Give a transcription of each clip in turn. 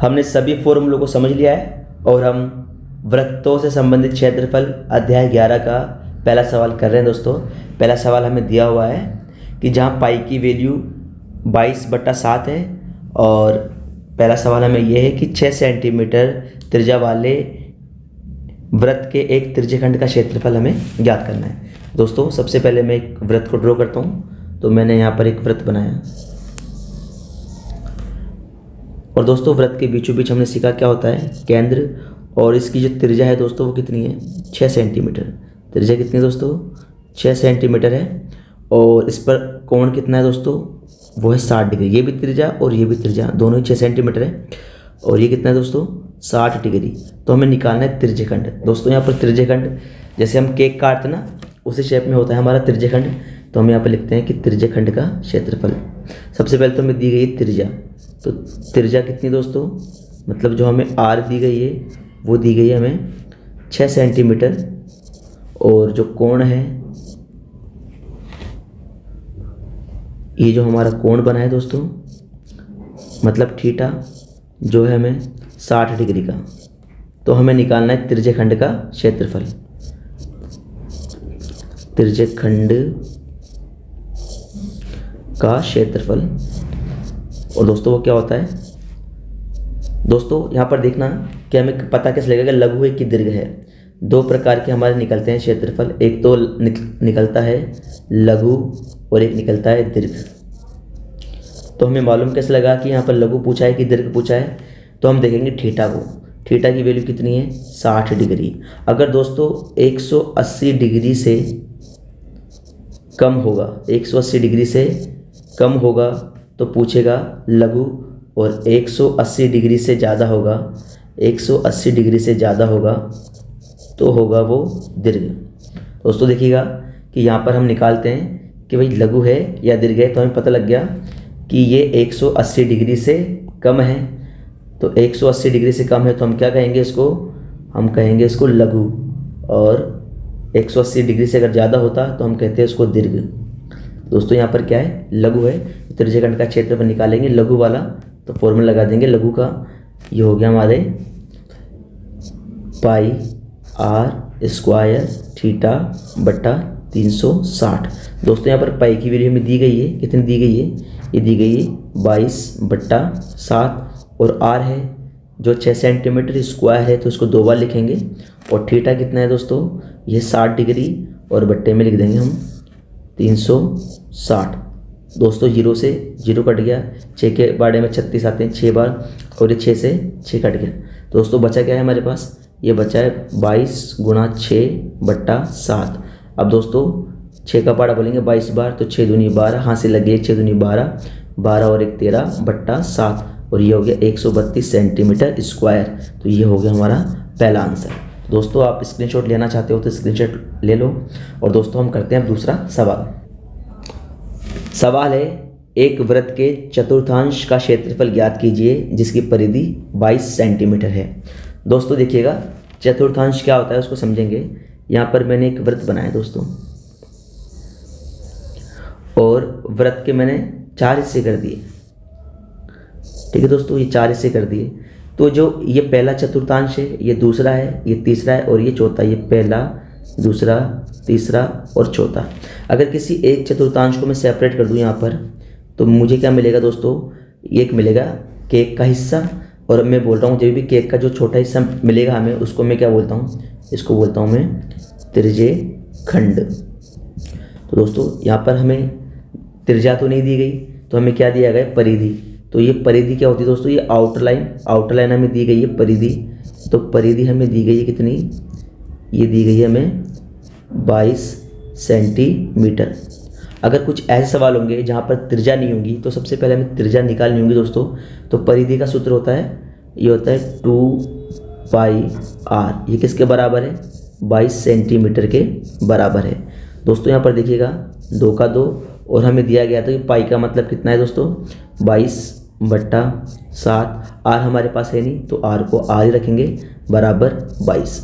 हमने सभी फॉर्मूलों को समझ लिया है और हम वृत्तों से संबंधित क्षेत्रफल अध्याय 11 का पहला सवाल कर रहे हैं दोस्तों। पहला सवाल हमें दिया हुआ है कि जहाँ पाई की वैल्यू 22/7 है और पहला सवाल हमें यह है कि 6 सेंटीमीटर त्रिज्या वाले वृत्त के एक त्रिज्यखंड का क्षेत्रफल हमें ज्ञात करना है। दोस्तों सबसे पहले मैं एक वृत्त को ड्रॉ करता हूँ। तो मैंने यहाँ पर एक वृत्त बनाया और दोस्तों वृत्त के बीचों बीच हमने सीखा क्या होता है केंद्र, और इसकी जो त्रिज्या है दोस्तों वो कितनी है 6 सेंटीमीटर। त्रिज्या कितनी है दोस्तों 6 सेंटीमीटर है और इस पर कोण कितना है दोस्तों वो है 60 डिग्री। ये भी त्रिज्या और ये भी त्रिज्या दोनों ही 6 सेंटीमीटर है और ये कितना है दोस्तों 60 डिग्री। तो हमें निकालना है त्रिज्यखंड। दोस्तों यहाँ पर त्रिज्यखंड जैसे हम केक काटते ना उसी शेप में होता है हमारा त्रिज्यखंड। तो हम यहाँ पर लिखते हैं कि त्रिज्यखंड का क्षेत्रफल। सबसे पहले तो हमें दी गई त्रिज्या, तो त्रिज्या कितनी दोस्तों मतलब जो हमें आर दी गई है वो दी गई है हमें 6 सेंटीमीटर और जो कोण है ये जो हमारा कोण बना है दोस्तों मतलब थीटा जो है हमें 60 डिग्री का। तो हमें निकालना है त्रिज्यखंड का क्षेत्रफल। त्रिज्यखंड का क्षेत्रफल और दोस्तों वो क्या होता है दोस्तों यहाँ पर देखना कि हमें पता कैसे लगेगा लघु है कि दीर्घ है। दो प्रकार के हमारे निकलते हैं क्षेत्रफल, एक तो निकलता है लघु और एक निकलता है दीर्घ। तो हमें मालूम कैसे लगा कि यहाँ पर लघु पूछा है कि दीर्घ पूछा है, तो हम देखेंगे थीटा को। थीटा की वैल्यू कितनी है 60 डिग्री। अगर दोस्तों 180 डिग्री से कम होगा 180 डिग्री से कम होगा तो पूछेगा लघु, और 180 डिग्री से ज़्यादा होगा 180 डिग्री से ज़्यादा होगा तो होगा वो दीर्घ। दोस्तों देखिएगा कि यहाँ पर हम निकालते हैं कि भाई लघु है या दीर्घ है। तो हमें पता लग गया कि ये 180 डिग्री से कम है। तो 180 डिग्री से कम है तो हम क्या कहेंगे इसको, हम कहेंगे इसको लघु, और 180 डिग्री से अगर ज़्यादा होता तो हम कहते हैं इसको दीर्घ। दोस्तों यहाँ पर क्या है लघु है, त्रिज्यखंड का क्षेत्रफल निकालेंगे लघु वाला, तो फॉर्मूला लगा देंगे लघु का। ये हो गया हमारे पाई आर स्क्वायर थीटा बट्टा 360। दोस्तों यहाँ पर पाई की वैल्यू हमें दी गई है, कितनी दी गई है, ये दी गई है 22/7 और आर है जो 6 सेंटीमीटर स्क्वायर है तो इसको 2 बार लिखेंगे। और थीटा कितना है दोस्तों ये 60 डिग्री और बट्टे में लिख देंगे हम 360। दोस्तों 0 से 0 कट गया, 6 के बारे में 36 आते हैं 6 बार, और ये 6 से 6 कट गया। दोस्तों बचा क्या है हमारे पास, ये बचा है 22 × 6/7। अब दोस्तों 6 का पारा बोलेंगे 22 बार तो 6 दूनी 12, हाँ से लगे 6 दूनी 12, 12 और 1 13/7 और ये हो गया 132 सेंटीमीटर स्क्वायर। तो ये हो गया हमारा पहला आंसर। दोस्तों आप स्क्रीनशॉट लेना चाहते हो तो स्क्रीनशॉट ले लो। और दोस्तों हम करते हैं दूसरा सवाल। सवाल है एक वृत्त के चतुर्थांश का क्षेत्रफल ज्ञात कीजिए जिसकी परिधि 22 सेंटीमीटर है। दोस्तों देखिएगा चतुर्थांश क्या होता है उसको समझेंगे। यहाँ पर मैंने एक वृत्त बनाया दोस्तों और वृत्त के मैंने 4 हिस्से कर दिए। ठीक है दोस्तों ये 4 हिस्से कर दिए। तो जो ये पहला चतुर्थांश है, ये दूसरा है, ये तीसरा है और ये चौथा। ये पहला, दूसरा, तीसरा और चौथा। अगर किसी एक चतुर्थांश को मैं सेपरेट कर दूं यहाँ पर तो मुझे क्या मिलेगा दोस्तों, एक मिलेगा केक का हिस्सा। और मैं बोल रहा हूँ जब भी केक का जो छोटा हिस्सा मिलेगा हमें उसको मैं क्या बोलता हूँ, इसको बोलता हूँ मैं त्रिज्यखंड। तो दोस्तों यहाँ पर हमें त्रिज्या तो नहीं दी गई तो हमें क्या दिया गया परिधि। तो ये परिधि क्या होती है दोस्तों, ये आउटलाइन हमें दी गई है परिधि। तो परिधि हमें दी गई है कितनी, ये दी गई है हमें 22 सेंटीमीटर। अगर कुछ ऐसे सवाल होंगे जहाँ पर त्रिज्या नहीं होगी तो सबसे पहले हमें त्रिज्या निकालनी होगी दोस्तों। तो परिधि का सूत्र होता है, ये होता है 2πr। ये किसके बराबर है, 22 सेंटीमीटर के बराबर है। दोस्तों यहाँ पर देखिएगा 2 का 2 और हमें दिया गया था कि पाई का मतलब कितना है दोस्तों 22/7। आर हमारे पास है नहीं तो आर को आर ही रखेंगे बराबर 22।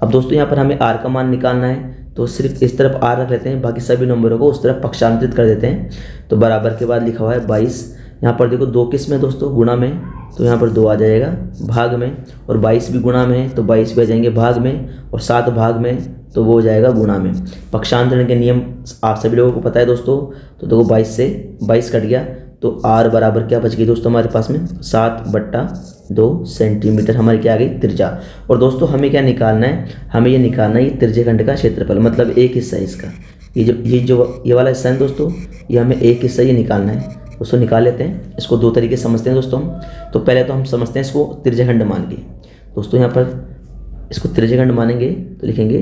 अब दोस्तों यहाँ पर हमें आर का मान निकालना है तो सिर्फ इस तरफ आर रख लेते हैं, बाकी सभी नंबरों को उस तरफ पक्षांतरित कर देते हैं। तो बराबर के बाद लिखा हुआ है 22, यहाँ पर देखो 2 किस में दोस्तों, गुणा में, तो यहाँ पर 2 आ जाएगा भाग में, और 22 भी गुणा में है तो 22 भी आ जाएंगे भाग में, और 7 भाग में तो वो हो जाएगा गुणा में। पक्षांतरण के नियम आप सभी लोगों को पता है दोस्तों। तो देखो 22 से 22 कट गया तो r बराबर क्या बच गई दोस्तों हमारे पास में, 7/2 सेंटीमीटर हमारी क्या आ गई, त्रिज्या। और दोस्तों हमें क्या निकालना है, हमें ये निकालना है ये त्रिज्यखंड का क्षेत्रफल, मतलब एक हिस्सा है इसका, ये वाला हिस्सा है दोस्तों, ये हमें एक हिस्सा ये निकालना है दोस्तों। निकाल लेते हैं इसको, 2 तरीके से समझते हैं दोस्तों हम। तो पहले तो हम समझते हैं इसको त्रिज्यखंड मान के दोस्तों। यहाँ पर इसको त्रिज्यखंड मानेंगे तो लिखेंगे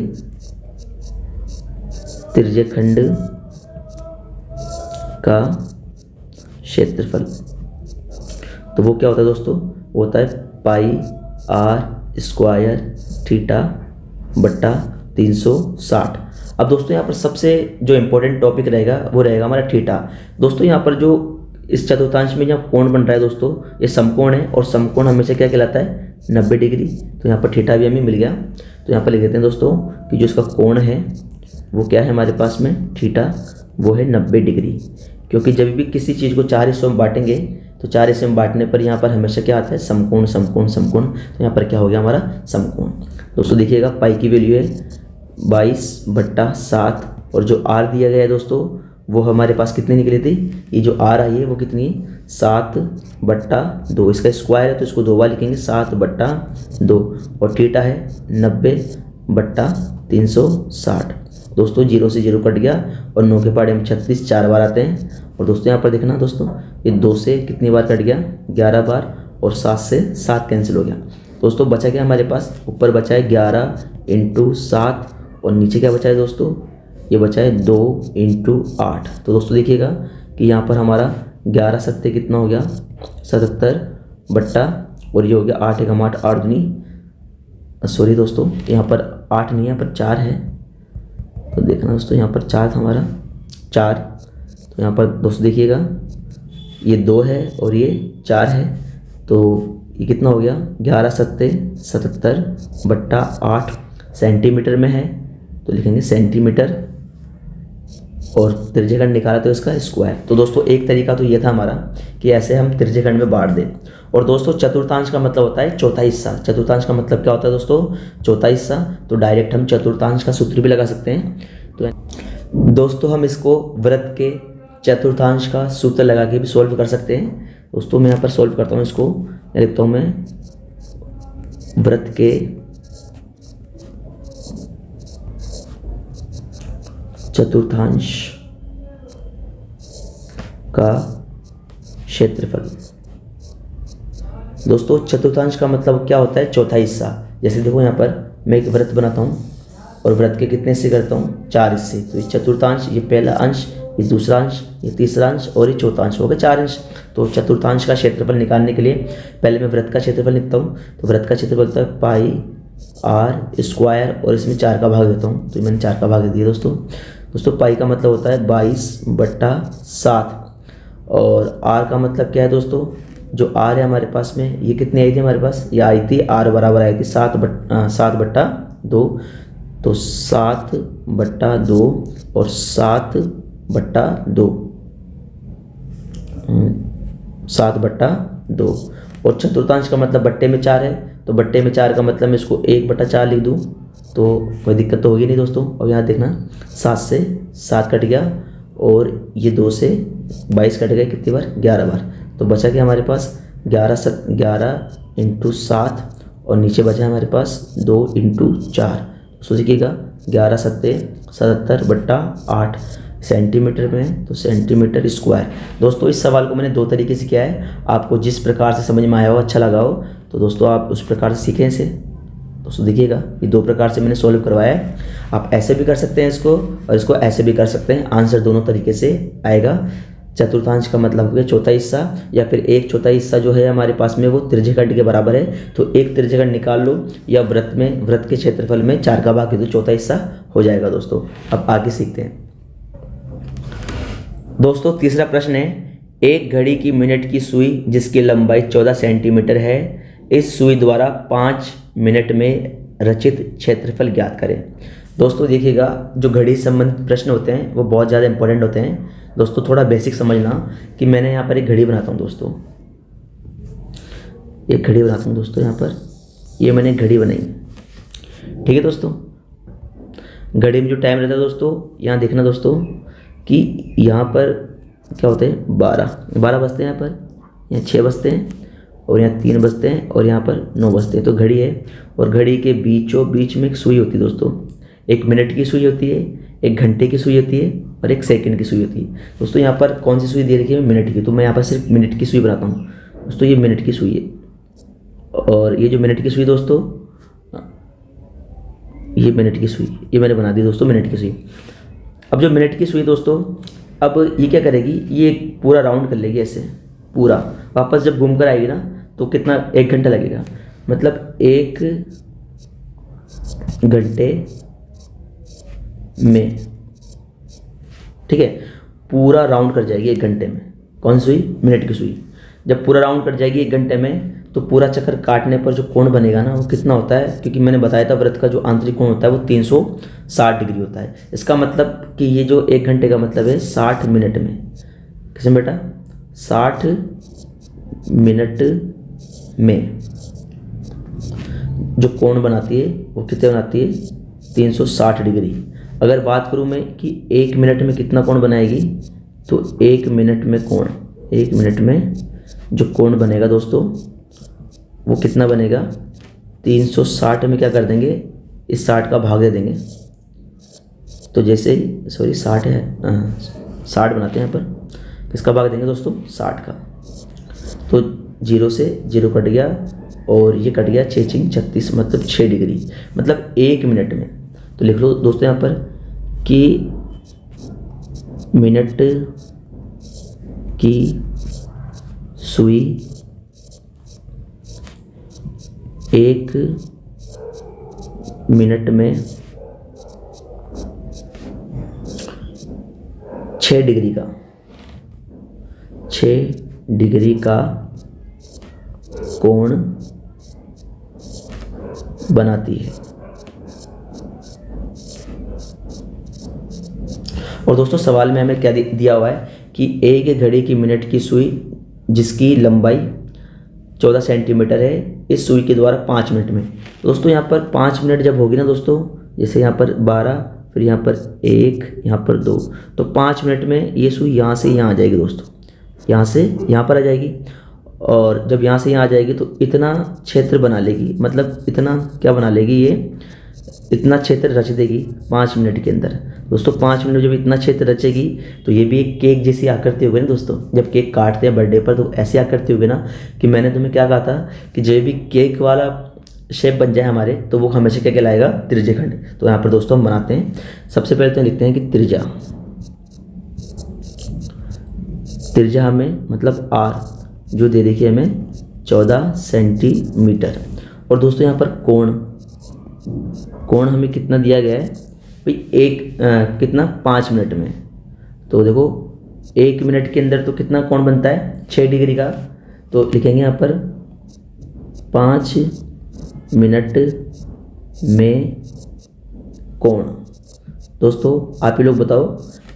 त्रिज्यखंड का क्षेत्रफल। तो वो क्या होता है दोस्तों, वो होता है पाई r स्क्वायर थीटा बट्टा 360। अब दोस्तों यहाँ पर सबसे जो इम्पोर्टेंट टॉपिक रहेगा वो रहेगा हमारा थीटा। दोस्तों यहाँ पर जो इस चतुर्थांश में जहाँ कोण बन रहा है दोस्तों, ये समकोण है, और समकोण हमेशा क्या कहलाता है, 90 डिग्री। तो यहाँ पर थीटा भी हमें मिल गया। तो यहाँ पर लिख देते हैं दोस्तों कि जो इसका कोण है वो क्या है हमारे पास में, थीटा, वो है 90 डिग्री। क्योंकि जब भी किसी चीज़ को 4 हिस्सों में बांटेंगे तो 4 हिस्से में बांटने पर यहाँ पर हमेशा क्या आता है, समकोण समकोण समकोण। तो यहाँ पर क्या हो गया हमारा, समकोण। दोस्तों देखिएगा पाई की वैल्यू है 22/7, और जो r दिया गया है दोस्तों वो हमारे पास कितनी निकली थी, ये जो r आई है वो कितनी, 7/2। इसका स्क्वायर है तो इसको 2 बार लिखेंगे, 7/2, और थीटा है 90/360। दोस्तों 0 से 0 कट गया, और 9 के पहाड़े में 36 4 बार आते हैं। और दोस्तों यहाँ पर देखना दोस्तों, ये 2 से कितनी बार कट गया, 11 बार, और 7 से 7 कैंसिल हो गया। दोस्तों बचा क्या हमारे पास, ऊपर बचा है 11 × 7, और नीचे क्या बचा है दोस्तों, ये बचा है 2 × 8। तो दोस्तों देखिएगा कि यहाँ पर हमारा 11 सत्ते कितना हो गया, 77 बट्टा, और ये हो गया 8 × 8 8 दूनी, सॉरी दोस्तों यहाँ पर 8 नहीं है, यहाँ पर 4 है। तो देखना दोस्तों यहाँ पर 4 था हमारा, 4। तो यहाँ पर दोस्तों देखिएगा ये 2 है और ये 4 है, तो ये कितना हो गया, 11 सत्ते 77 बट्टा 8 सेंटीमीटर में है तो लिखेंगे सेंटीमीटर, और त्रिज्यखंड निकाला तो इसका स्क्वायर। तो दोस्तों एक तरीका तो ये था हमारा कि ऐसे हम त्रिज्यखंड में बांट दें। और दोस्तों चतुर्थांश का मतलब होता है चौथा हिस्सा। चतुर्थांश का मतलब क्या होता है दोस्तों, चौथा हिस्सा। तो डायरेक्ट हम चतुर्थांश का सूत्र भी लगा सकते हैं। तो दोस्तों हम इसको वृत्त के चतुर्थांश का सूत्र लगा के भी सोल्व कर सकते हैं। दोस्तों मैं यहाँ पर सोल्व करता हूँ इसको, लिखता हूँ मैं वृत्त के चतुर्थांश का क्षेत्रफल। दोस्तों चतुर्थांश का मतलब क्या होता है, चौथा हिस्सा। जैसे देखो यहाँ पर मैं एक वृत्त बनाता हूँ और वृत्त के कितने हिस्से करता हूँ, 4 हिस्से। तो ये चतुर्थांश, ये पहला अंश, ये दूसरा अंश, ये तीसरा अंश और ये चौथा अंश, हो गया 4 अंश। तो चतुर्थांश का क्षेत्रफल निकालने के लिए पहले मैं वृत्त का क्षेत्रफल लिखता हूँ। तो वृत्त का क्षेत्रफल होता है पाई r स्क्वायर, और इसमें 4 का भाग देता हूँ। तो मैंने 4 का भाग दे दिया दोस्तों पाई का मतलब होता है 22/7, और r का मतलब क्या है दोस्तों, जो r है हमारे पास में, ये कितनी आई थी हमारे पास, ये आई थी r बराबर आई थी 7/2। तो 7/2 और 7/2, 7/2। और चतुर्थांश का मतलब बट्टे में 4 है, तो बट्टे में 4 का मतलब मैं इसको 1/4 लिख दूँ तो कोई दिक्कत तो होगी नहीं दोस्तों। और यहाँ देखना 7 से 7 कट गया, और ये 2 से 22 कट गया, कितनी बार, 11 बार। तो बचा क्या हमारे पास 11 × 7, और नीचे बचा हमारे पास 2 × 4। सोचिएगा 11 सत्ते 77 बट्टा 8 सेंटीमीटर में, तो सेंटीमीटर स्क्वायर। दोस्तों इस सवाल को मैंने 2 तरीके से किया है, आपको जिस प्रकार से समझ में आया हो, अच्छा लगा हो, तो दोस्तों आप उस प्रकार से सीखें इसे। दोस्तों देखिएगा ये 2 प्रकार से मैंने सॉल्व करवाया है। आप ऐसे भी कर सकते हैं इसको, और इसको ऐसे भी कर सकते हैं। आंसर दोनों तरीके से आएगा। चतुर्थांश का मतलब हो गया चौथा हिस्सा, या फिर एक चौथा हिस्सा जो है हमारे पास में वो त्रिज्यखंड के बराबर है, तो एक त्रिज्यखंड निकाल लो, या वृत्त के क्षेत्रफल में 4 का भाग दे दो, चौथा हिस्सा हो जाएगा दोस्तों। अब आगे सीखते हैं दोस्तों। तीसरा प्रश्न है, एक घड़ी की मिनट की सुई जिसकी लंबाई 14 सेंटीमीटर है, इस सुई द्वारा 5 मिनट में रचित क्षेत्रफल ज्ञात करें। दोस्तों देखिएगा जो घड़ी संबंधित प्रश्न होते हैं वो बहुत ज़्यादा इंपॉर्टेंट होते हैं। दोस्तों थोड़ा बेसिक समझना कि मैंने यहाँ पर एक घड़ी बनाता हूँ दोस्तों, एक घड़ी बनाता हूँ दोस्तों। यहाँ पर ये मैंने एक घड़ी बनाई, ठीक है दोस्तों। घड़ी में जो टाइम रहता है दोस्तों, यहाँ देखना दोस्तों कि यहाँ पर क्या होते हैं, 12 बजते हैं, यहाँ पर यहाँ 6 बजते हैं, और यहाँ 3 बजते हैं, और यहाँ पर 9 बजते हैं। तो घड़ी है, और घड़ी के बीचों बीच में एक सुई होती है दोस्तों। 1 मिनट की सुई होती है, 1 घंटे की सुई होती है, और 1 सेकंड की सुई होती है दोस्तों। यहाँ पर कौन सी सुई दे रखी है, मिनट की, तो मैं यहाँ पर सिर्फ मिनट की सुई बनाता हूँ दोस्तों। ये मिनट की सुई है, और ये जो मिनट की सुई दोस्तों, ये मिनट की सुई, ये मैंने बना दी दोस्तों मिनट की सुई। अब जो मिनट की सुई दोस्तों, अब ये क्या करेगी, ये पूरा राउंड कर लेगी ऐसे पूरा, वापस जब घूम कर आएगी ना तो कितना, 1 घंटा लगेगा, मतलब 1 घंटे में, ठीक है, पूरा राउंड कर जाएगी 1 घंटे में। कौन सी सुई, मिनट की सुई। जब पूरा राउंड कर जाएगी 1 घंटे में, तो पूरा चक्कर काटने पर जो कोण बनेगा ना वो कितना होता है, क्योंकि मैंने बताया था वृत्त का जो आंतरिक कोण होता है वो 360 डिग्री होता है। इसका मतलब कि ये जो 1 घंटे का मतलब है 60 मिनट में, किसमें बेटा, 60 मिनट में जो कोण बनाती है वो कितने बनाती है, 360 डिग्री। अगर बात करूँ मैं कि 1 मिनट में कितना कोण बनाएगी, तो 1 मिनट में कोण, 1 मिनट में जो कोण बनेगा दोस्तों वो कितना बनेगा, 360 में क्या कर देंगे, इस 60 का भाग दे देंगे। तो जैसे ही, सॉरी 60 है, 60 बनाते हैं यहाँ पर, किसका भाग देंगे दोस्तों, 60 का। तो 0 से 0 कट गया, और ये कट गया 6 6 36, मतलब 6 डिग्री, मतलब 1 मिनट में। तो लिख लो दोस्तों यहाँ पर कि मिनट की सुई 1 मिनट में 6 डिग्री का, 6 डिग्री का कोण बनाती है। और दोस्तों सवाल में हमें क्या दिया हुआ है कि एक घड़ी की मिनट की सुई जिसकी लंबाई 14 सेंटीमीटर है, इस सुई के द्वारा 5 मिनट में। दोस्तों यहाँ पर 5 मिनट जब होगी ना दोस्तों, जैसे यहाँ पर 12, फिर यहाँ पर 1, यहाँ पर 2, तो 5 मिनट में ये सुई यहाँ से यहाँ आ जाएगी दोस्तों, यहाँ से यहाँ पर आ जाएगी। और जब यहाँ से यहाँ आ जाएगी तो इतना क्षेत्र बना लेगी, मतलब इतना क्या बना लेगी, ये इतना क्षेत्र रच देगी 5 मिनट के अंदर। दोस्तों 5 मिनट जब इतना क्षेत्र रचेगी तो ये भी एक केक जैसी आकृति होगी ना दोस्तों। जब केक काटते हैं बर्थडे पर तो ऐसी आकृति होगी ना, कि मैंने तुम्हें क्या कहा था कि जब भी केक वाला शेप बन जाए हमारे, तो वो हमेशा क्या कहलाएगा, त्रिज्यखंड। तो यहाँ पर दोस्तों हम बनाते हैं। सबसे पहले तो लिखते हैं कि त्रिज्या, त्रिज्या हमें मतलब आर जो दे रखी है हमें 14 सेंटीमीटर। और दोस्तों यहाँ पर कोण, कोण हमें कितना दिया गया है भाई, कितना 5 मिनट में। तो देखो 1 मिनट के अंदर तो कितना कोण बनता है, 6 डिग्री का। तो लिखेंगे यहाँ पर 5 मिनट में कोण। दोस्तों आप ही लोग बताओ,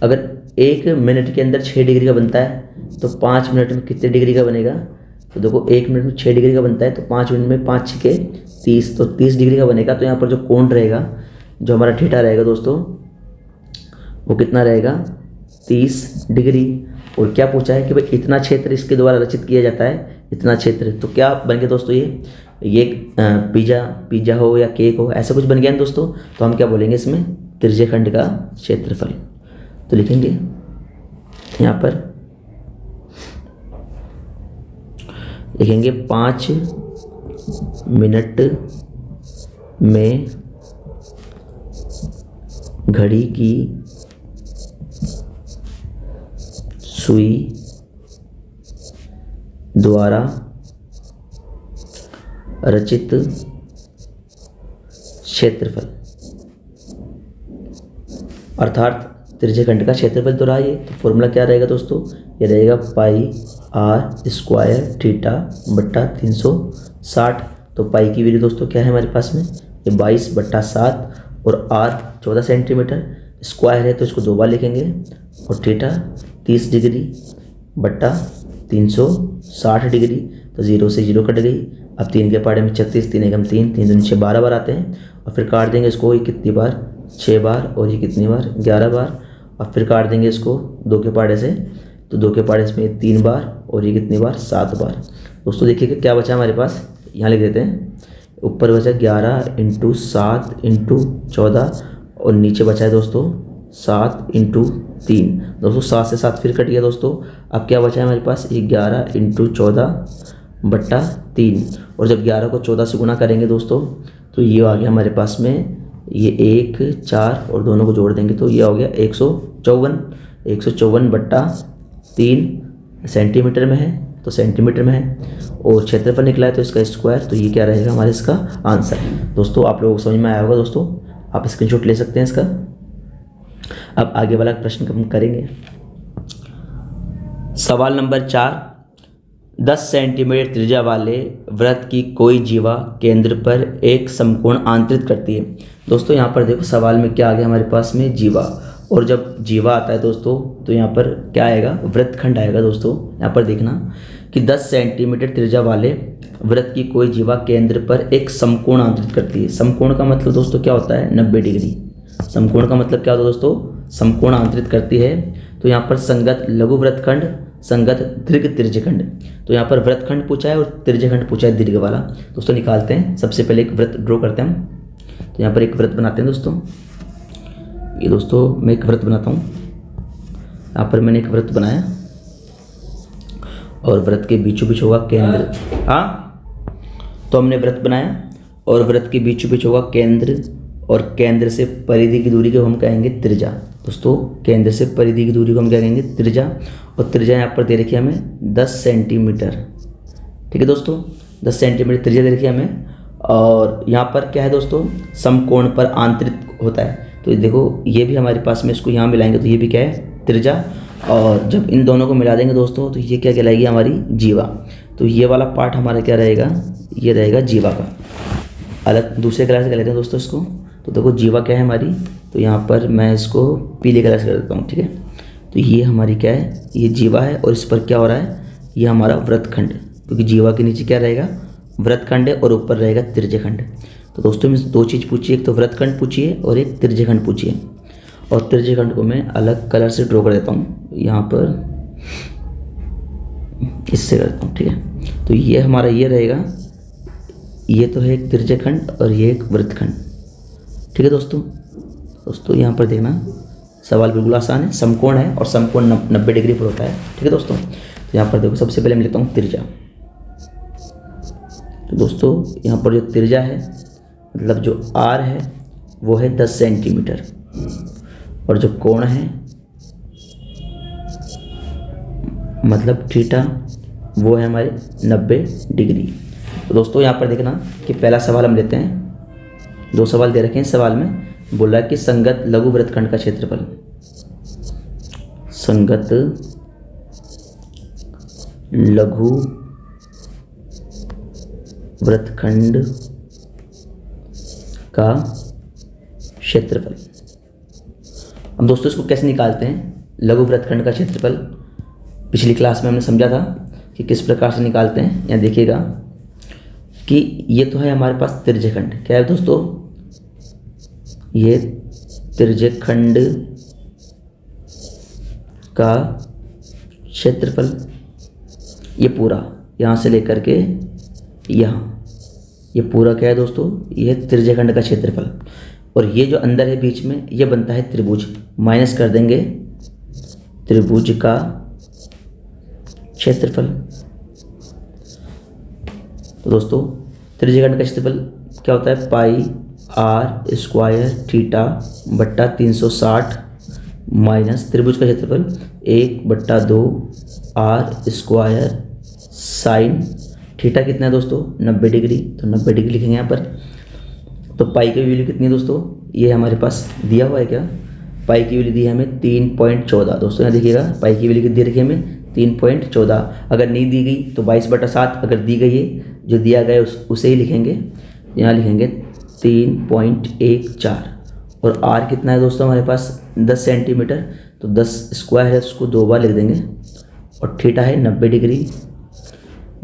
अगर 1 मिनट के अंदर 6 डिग्री का बनता है तो 5 मिनट में कितने डिग्री का बनेगा। तो देखो 1 मिनट में 6 डिग्री का बनता है, तो 5 मिनट में 5 6 30, तो 30 डिग्री का बनेगा। तो यहाँ पर जो कोण रहेगा, जो हमारा थीटा रहेगा दोस्तों, वो कितना रहेगा, 30 डिग्री। और क्या पूछा है कि भाई इतना क्षेत्र इसके द्वारा रचित किया जाता है, इतना क्षेत्र। तो क्या बन गया दोस्तों, ये पिज्जा हो या केक हो, ऐसा कुछ बन गया ना दोस्तों। तो हम क्या बोलेंगे इसमें, त्रिज्यखंड का क्षेत्रफल। तो लिखेंगे यहाँ पर, लिखेंगे 5 मिनट में घड़ी की सुई द्वारा रचित क्षेत्रफल, अर्थात त्रिज्यखंड का क्षेत्रफल तो रहा ये। तो फॉर्मूला क्या रहेगा दोस्तों, ये रहेगा पाई आर स्क्वायर थीटा बट्टा 360। तो पाई की वैल्यू दोस्तों क्या है हमारे पास में, ये 22/7, और आर 14 सेंटीमीटर, स्क्वायर है तो इसको 2 बार लिखेंगे, और थीटा 30 डिग्री बट्टा 360 डिग्री, तो 0 से 0 कट गई। अब 3 के पहाड़े में 36, 3 एकम 3, 3 दूनी 6, 12 बार आते हैं। और फिर काट देंगे इसको, ये कितनी बार 6 बार, और ये कितनी बार 11 बार। और फिर काट देंगे इसको 2 के पहाड़े से, तो 2 के पहाड़े में 3 बार, और ये कितनी बार 7 बार। दोस्तों देखिए क्या बचा हमारे पास, यहाँ लिख देते हैं। ऊपर बचा 11 × 7 × 14, और नीचे बचा है दोस्तों 7 × 3। दोस्तों 7 से 7 फिर कट गया दोस्तों। अब क्या बचा है हमारे पास, ये 11 × 14 बट्टा 3। और जब 11 को 14 से गुना करेंगे दोस्तों, तो ये आ गया हमारे पास में, ये 1 4 और दोनों को जोड़ देंगे तो ये हो गया 154 बट्टा 3 सेंटीमीटर में है, तो सेंटीमीटर में है। और क्षेत्रफल निकला है तो इसका स्क्वायर, तो ये क्या रहेगा हमारे इसका आंसर। दोस्तों आप लोगों को समझ में आया होगा दोस्तों, आप स्क्रीनशॉट ले सकते हैं इसका। अब आगे वाला प्रश्न हम करेंगे। सवाल नंबर 4, 10 सेंटीमीटर त्रिज्या वाले वृत्त की कोई जीवा केंद्र पर एक समकोण आंतरित करती है। दोस्तों यहाँ पर देखो सवाल में क्या आ गया हमारे पास में, जीवा। और जब जीवा आता है दोस्तों तो यहाँ पर क्या आएगा, वृत्तखंड आएगा। दोस्तों यहाँ पर देखना कि 10 सेंटीमीटर त्रिज्या वाले वृत्त की कोई जीवा केंद्र पर एक समकोण आंतरित करती है। समकोण का मतलब दोस्तों क्या होता है, 90 डिग्री। समकोण का मतलब क्या होता है दोस्तों, समकोण आंतरित करती है। तो यहाँ पर संगत लघु वृत्तखंड, संगत दीर्घ त्रिज्यखंड। तो यहाँ पर वृत्तखंड पूछा है और त्रिज्यखंड पूछा है दीर्घ वाला। दोस्तों निकालते हैं, सबसे पहले एक वृत्त ड्रॉ करते हैं हम। तो यहाँ पर एक वृत्त बनाते हैं दोस्तों। ये दोस्तों मैं एक वृत्त बनाता हूँ। यहाँ पर मैंने एक वृत्त बनाया और वृत्त के बीचों बीच होगा केंद्र। हाँ, तो हमने वृत्त बनाया और वृत्त के बीचों बीच होगा केंद्र, और केंद्र से परिधि की दूरी को हम कहेंगे त्रिज्या। दोस्तों केंद्र से परिधि की दूरी को हम क्या कहेंगे, त्रिज्या। और त्रिज्या यहाँ पर दे रखी है हमें 10 सेंटीमीटर। ठीक है दोस्तों, 10 सेंटीमीटर त्रिज्या दे रखी है हमें। और यहाँ पर क्या है दोस्तों, समकोण पर आंतरित होता है। तो देखो ये भी हमारे पास में, इसको यहाँ मिलाएंगे तो ये भी क्या है, त्रिज्या। और जब इन दोनों को मिला देंगे दोस्तों तो ये क्या कहलाएगी, हमारी जीवा। तो ये वाला पार्ट हमारा क्या रहेगा, ये रहेगा जीवा का। अलग दूसरे कलर से कर लेते हैं दोस्तों इसको। तो देखो जीवा क्या है हमारी, तो यहाँ पर मैं इसको पीले कलर से कर देता हूँ। ठीक है, तो ये हमारी क्या है, ये जीवा है। और इस पर क्या हो रहा है, ये हमारा वृत्तखंड, क्योंकि जीवा के नीचे क्या रहेगा, वृत्तखंड है, और ऊपर रहेगा त्रिज्यखंड। तो दोस्तों में 2 चीज़ पूछिए, एक तो वृत्तखंड पूछिए और एक त्रिज्यखंड पूछिए। और त्रिज्यखंड को मैं अलग कलर से ड्रॉ कर देता हूँ, यहाँ पर इससे करता हूँ। ठीक है, तो ये हमारा ये रहेगा, ये तो है एक त्रिज्यखंड और ये एक वृत्तखंड। ठीक है दोस्तों यहाँ पर देखना, सवाल बिल्कुल आसान है। समकोण है और समकोण 90 डिग्री पर होता है। ठीक है दोस्तों, तो यहाँ पर देखो सबसे पहले मैं लिखता हूँ त्रिज्या। तो दोस्तों यहाँ पर जो त्रिज्या है, मतलब जो आर है वो है 10 सेंटीमीटर, और जो कोण है मतलब थीटा वो है हमारे 90 डिग्री। तो दोस्तों यहाँ पर देखना कि पहला सवाल हम लेते हैं। 2 सवाल दे रखे हैं। सवाल में बोला कि संगत लघु वृत्तखंड का क्षेत्रफल, संगत लघु वृत्तखंड का क्षेत्रफल। हम दोस्तों इसको कैसे निकालते हैं, लघु वृत्तखंड का क्षेत्रफल पिछली क्लास में हमने समझा था कि किस प्रकार से निकालते हैं। यहाँ देखिएगा कि ये तो है हमारे पास त्रिज्यखंड। क्या है दोस्तों, ये त्रिज्यखंड का क्षेत्रफल, ये पूरा यहाँ से लेकर के यहाँ, ये पूरा क्या है दोस्तों, ये त्रिज्यखंड का क्षेत्रफल। और ये जो अंदर है बीच में, ये बनता है त्रिभुज। माइनस कर देंगे त्रिभुज का क्षेत्रफल। तो दोस्तों त्रिज्यखंड का क्षेत्रफल क्या होता है, पाई आर स्क्वायर थीटा बट्टा 360 माइनस त्रिभुज का क्षेत्रफल 1/2 आर स्क्वायर साइन थीटा कितना है दोस्तों, 90 डिग्री। तो 90 डिग्री लिखेंगे यहाँ पर। तो पाई की वैल्यू कितनी है दोस्तों, ये हमारे पास दिया हुआ है। क्या पाई की वैल्यू दी है हमें 3.14। दोस्तों यहाँ देखिएगा पाई की वैल्यू कितनी रखी है हमें, 3.14। अगर नहीं दी गई तो 22/7, अगर दी गई है जो दिया गया उसे ही लिखेंगे। यहाँ लिखेंगे 3.14। और आर कितना है दोस्तों हमारे पास, 10 सेंटीमीटर। तो तो 10 स्क्वायर है उसको 2 बार लिख देंगे, और थीटा है 90 डिग्री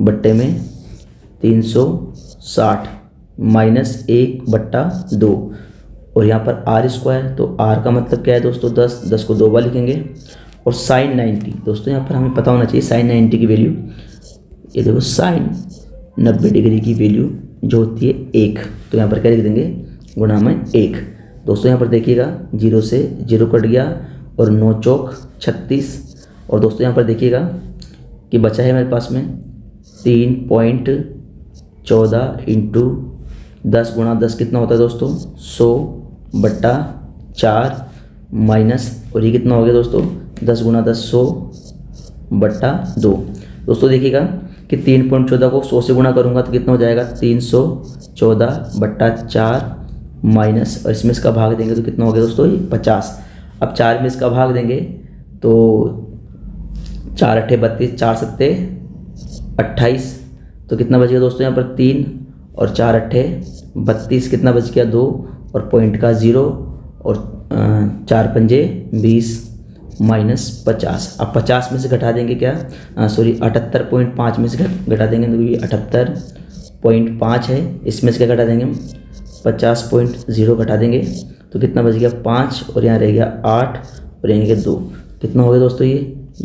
बट्टे में 360 माइनस 1/2, और यहाँ पर आर स्क्वायर, तो आर का मतलब क्या है दोस्तों 10 को 2 बार लिखेंगे, और साइन 90 दोस्तों यहाँ पर हमें पता होना चाहिए साइन 90 की वैल्यू, ये देखो साइन 90 डिग्री की वैल्यू जो होती है 1, तो यहाँ पर क्या लिख देंगे गुणा में 1। दोस्तों यहाँ पर देखिएगा 0 से 0 कट गया और 9 चौक 36, और दोस्तों यहाँ पर देखिएगा कि बचा है मेरे पास में 3.14 इंटू 10 गुणा 10 कितना होता है दोस्तों 100/4 माइनस, और ये कितना हो गया दोस्तों 10 गुणा 10 100/2। दोस्तों देखिएगा कि 3.14 को 100 से गुणा करूँगा तो कितना हो जाएगा 314/4 माइनस, और इसमें इसका भाग देंगे तो कितना हो गया दोस्तों ये 50। अब 4 में इसका भाग देंगे तो 4 अट्ठे 32, 4 सत्ते 28, तो कितना बच गया दोस्तों यहाँ पर 3 और 4 अट्ठे 32, कितना बच गया 2 और पॉइंट का 0, और 4 पंजे 20 माइनस 50। अब 50 में से घटा देंगे क्या, सॉरी 78.5 में से घटा देंगे तो ये 78.5 है, इसमें से क्या घटा देंगे हम 50.0 घटा देंगे तो कितना बच गया 5, और यहाँ रह गया 8 और यानी कि 2, कितना हो गया दोस्तों ये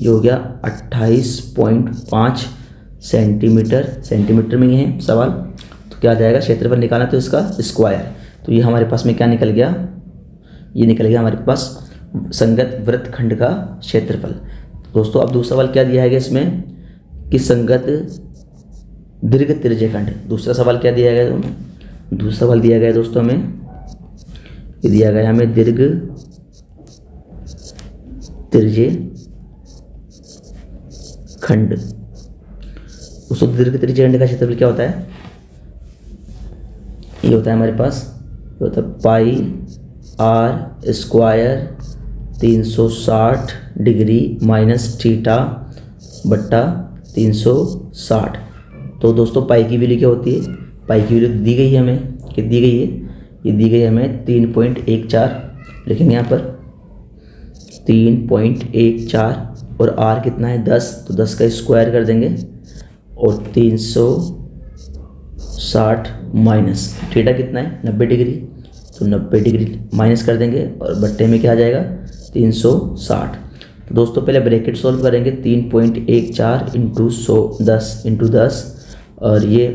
हो गया 28.5 सेंटीमीटर में ही है सवाल। तो क्या आ जाएगा क्षेत्रफल निकालना तो इसका स्क्वायर, तो ये हमारे पास में क्या निकल गया, ये निकल गया हमारे पास संगत वृत्तखंड का क्षेत्रफल। दोस्तों अब दूसरा सवाल क्या दिया है इसमें कि संगत दीर्घ त्रिज्यखंड, दूसरा सवाल क्या दिया गया हमें, दूसरा सवाल दिया गया दोस्तों हमें, ये दिया गया हमें दीर्घ त्रिज्यखंड। दोस्तों दीर्घ त्रिज्यखंड का क्षेत्रफल क्या होता है, ये होता है हमारे पास, ये होता है pi r square 360 degree minus theta बट्टा 360। तो दोस्तों पाई की वैल्यू क्या होती है, पाई की वैल्यू दी गई है हमें, कि दी गई है, ये दी गई है हमें 3.14, लिखेंगे यहाँ पर 3.14, और आर कितना है 10, तो 10 का स्क्वायर कर देंगे, और 360 माइनस थीटा कितना है 90 डिग्री, तो 90 डिग्री माइनस कर देंगे, और बट्टे में क्या आ जाएगा 360। तो दोस्तों पहले ब्रैकेट सॉल्व करेंगे, 3.14 इंटू 10 इंटू 10, और ये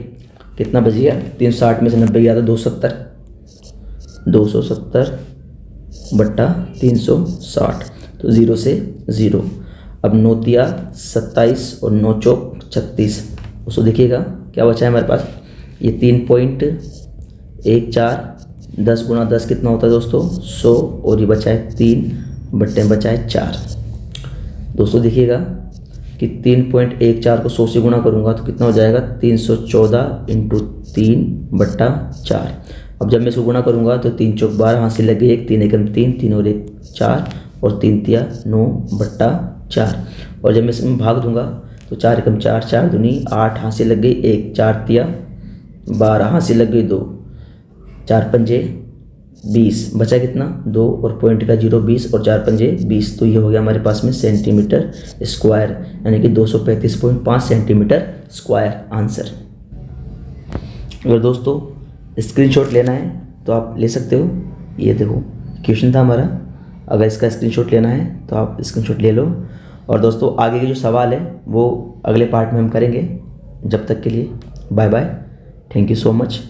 कितना बच गया 360 में से 90 गया था 270/360, तो 0 से 0। अब 9 तिया 27 और 9 चौक 36, उसको देखिएगा क्या बचा है हमारे पास, ये 3.14 10 गुणा 10 कितना होता है दोस्तों 100, और ये बचा है 3 बट्टे में बचा है 4। दोस्तों देखिएगा कि 3.14 को 100 से गुणा करूँगा तो कितना हो जाएगा 314 इंटू 3/4। अब जब मैं इसको गुणा करूँगा तो 3 चौक 12, हाथ से लग गई 1, 3 एकम 3, 3 और 1 4, और 3 तिया 9/4, और जब मैं इसमें भाग दूंगा तो 4 एकम 4, 4 दूनी 8, हाथ से लग गई 1, 4 तिया 12, हाथ से लग गई 2, 4 पंजे 20, बचा कितना 2 और पॉइंट का 0 20, और 4 पंजे 20, तो ये हो गया हमारे पास में सेंटीमीटर स्क्वायर, यानी कि 235.5 सेंटीमीटर स्क्वायर आंसर। अगर दोस्तों स्क्रीनशॉट लेना है तो आप ले सकते हो, ये देखो क्वेश्चन था हमारा, अगर इसका स्क्रीनशॉट लेना है तो आप स्क्रीनशॉट ले लो। और दोस्तों आगे के जो सवाल है वो अगले पार्ट में हम करेंगे, जब तक के लिए bye bye, thank you so much.